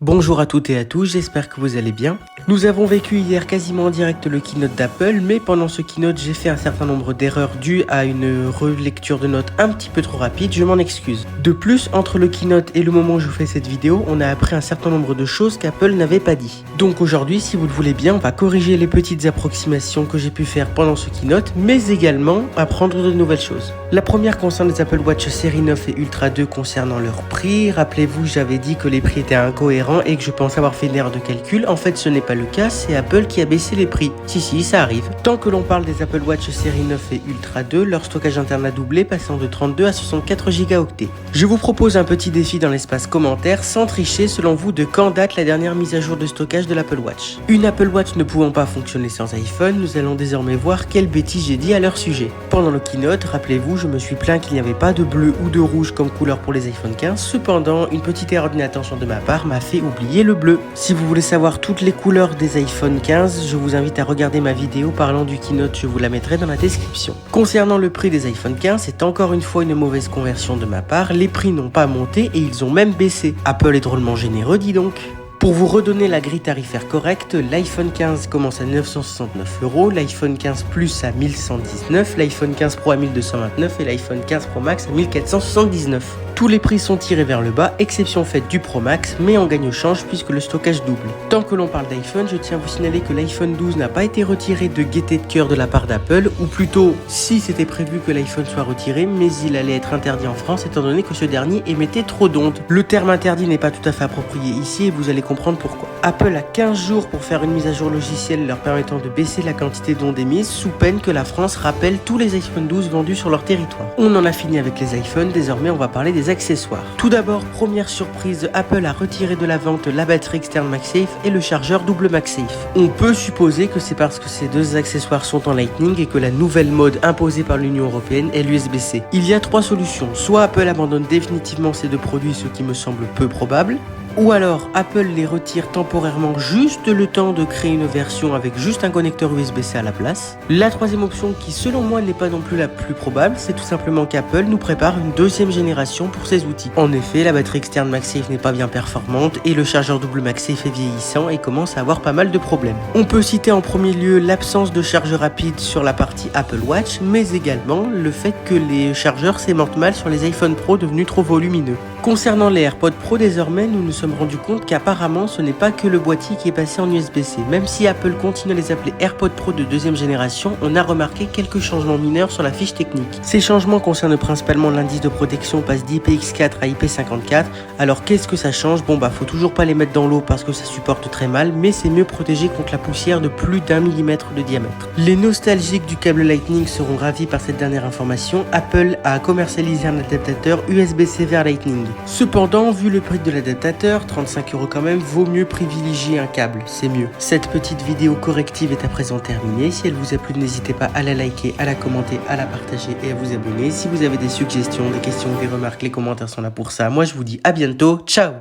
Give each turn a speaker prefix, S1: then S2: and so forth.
S1: Bonjour à toutes et à tous, j'espère que vous allez bien. Nous avons vécu hier quasiment en direct le keynote d'Apple, mais pendant ce keynote, j'ai fait un certain nombre d'erreurs dues à une relecture de notes un petit peu trop rapide, je m'en excuse. De plus, entre le keynote et le moment où je vous fais cette vidéo, on a appris un certain nombre de choses qu'Apple n'avait pas dit. Donc aujourd'hui, si vous le voulez bien, on va corriger les petites approximations que j'ai pu faire pendant ce keynote, mais également apprendre de nouvelles choses. La première concerne les Apple Watch série 9 et Ultra 2 concernant leur prix. Rappelez-vous, j'avais dit que les prix étaient incohérents et que je pense avoir fait une erreur de calcul. En fait, ce n'est pas le cas, c'est Apple qui a baissé les prix. Si, ça arrive. Tant que l'on parle des Apple Watch série 9 et Ultra 2, leur stockage interne a doublé, passant de 32 à 64 Go. Je vous propose un petit défi dans l'espace commentaire, sans tricher, selon vous, de quand date la dernière mise à jour de stockage de l'Apple Watch. Une Apple Watch ne pouvant pas fonctionner sans iPhone, nous allons désormais voir quelle bêtise j'ai dit à leur sujet. Pendant le keynote, rappelez-vous, je me suis plaint qu'il n'y avait pas de bleu ou de rouge comme couleur pour les iPhone 15, cependant, une petite erreur d'inattention de ma part m'a fait oublier le bleu. Si vous voulez savoir toutes les couleurs des iPhone 15, je vous invite à regarder ma vidéo parlant du keynote, je vous la mettrai dans la description. Concernant le prix des iPhone 15, c'est encore une fois une mauvaise conversion de ma part, les prix n'ont pas monté et ils ont même baissé. Apple est drôlement généreux, dis donc. Pour vous redonner la grille tarifaire correcte, l'iPhone 15 commence à 969 €, l'iPhone 15 Plus à 1119, l'iPhone 15 Pro à 1229 et l'iPhone 15 Pro Max à 1479. Tous les prix sont tirés vers le bas, exception faite du Pro Max, mais on gagne au change puisque le stockage double. Tant que l'on parle d'iPhone, je tiens à vous signaler que l'iPhone 12 n'a pas été retiré de gaieté de cœur de la part d'Apple, ou plutôt, si c'était prévu que l'iPhone soit retiré, mais il allait être interdit en France étant donné que ce dernier émettait trop d'ondes. Le terme interdit n'est pas tout à fait approprié ici et vous allez comprendre pourquoi. Apple a 15 jours pour faire une mise à jour logicielle leur permettant de baisser la quantité d'ondes émises sous peine que la France rappelle tous les iPhone 12 vendus sur leur territoire. On en a fini avec les iPhones, désormais on va parler des accessoires. Tout d'abord, première surprise, Apple a retiré de la vente la batterie externe MagSafe et le chargeur double MagSafe. On peut supposer que c'est parce que ces deux accessoires sont en Lightning et que la nouvelle mode imposée par l'Union Européenne est l'USB-C. Il y a trois solutions, soit Apple abandonne définitivement ces deux produits, ce qui me semble peu probable, ou alors Apple les retire temporairement juste le temps de créer une version avec juste un connecteur USB-C à la place. La troisième option, qui selon moi n'est pas non plus la plus probable, c'est tout simplement qu'Apple nous prépare une deuxième génération pour ces outils. En effet, la batterie externe MagSafe n'est pas bien performante et le chargeur double MagSafe est vieillissant et commence à avoir pas mal de problèmes. On peut citer en premier lieu l'absence de charge rapide sur la partie Apple Watch, mais également le fait que les chargeurs s'aimantent mal sur les iPhone Pro devenus trop volumineux. Concernant les AirPods Pro, désormais, nous nous sommes rendu compte qu'apparemment ce n'est pas que le boîtier qui est passé en USB-C. Même si Apple continue à les appeler AirPods Pro de deuxième génération, on a remarqué quelques changements mineurs sur la fiche technique. Ces changements concernent principalement l'indice de protection passe d'IPX4 à IP54. Alors qu'est-ce que ça change? Faut toujours pas les mettre dans l'eau parce que ça supporte très mal, mais c'est mieux protégé contre la poussière de plus d'1 mm de diamètre. Les nostalgiques du câble Lightning seront ravis par cette dernière information. Apple a commercialisé un adaptateur USB-C vers Lightning. Cependant, vu le prix de l'adaptateur, 35 € quand même, vaut mieux privilégier un câble, c'est mieux. Cette petite vidéo corrective est à présent terminée. Si elle vous a plu, n'hésitez pas à la liker, à la commenter, à la partager et à vous abonner. Si vous avez des suggestions, des questions, des remarques, les commentaires sont là pour ça. Moi, je vous dis à bientôt. Ciao!